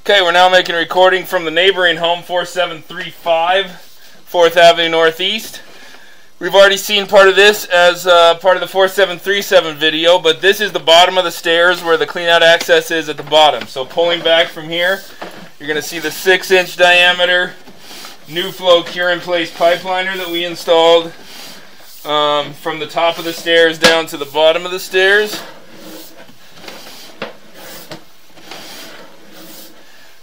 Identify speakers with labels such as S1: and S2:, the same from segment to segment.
S1: Okay, we're now making a recording from the neighboring home, 4735 4th Avenue Northeast. We've already seen part of this as part of the 4737 video, but this is the bottom of the stairs where the cleanout access is at the bottom. So pulling back from here, you're going to see the 6-inch diameter new flow cure-in-place pipe liner that we installed from the top of the stairs down to the bottom of the stairs.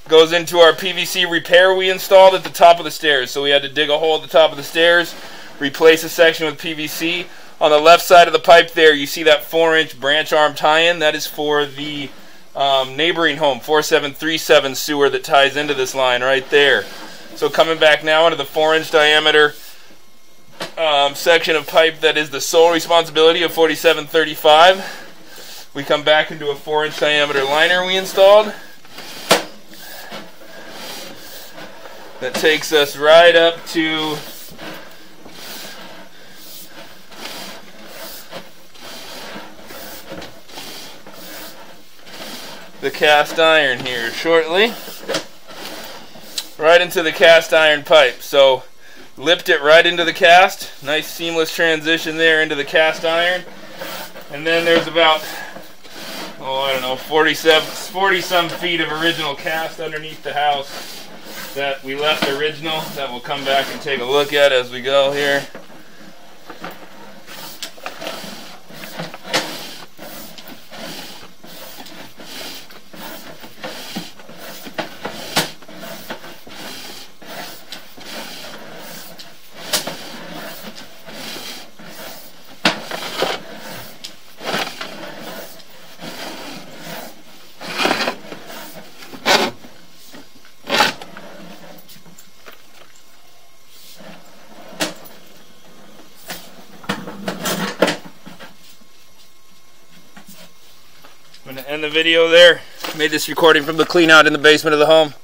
S1: Goes into our PVC repair we installed at the top of the stairs. So we had to dig a hole at the top of the stairs, replace a section with PVC. On the left side of the pipe there, you see that 4-inch branch arm tie-in. That is for the neighboring home, 4737 sewer that ties into this line right there. So coming back now into the 4-inch diameter section of pipe that is the sole responsibility of 4735. We come back into a 4-inch diameter liner we installed. That takes us right up to the cast iron here shortly. Right into the cast iron pipe. So lipped it right into the cast. Nice seamless transition there into the cast iron. And then there's about, 40 some feet of original cast underneath the house that we left original, that we'll come back and take a look at as we go here. I'm going to end the video there. Made this recording from the clean out in the basement of the home.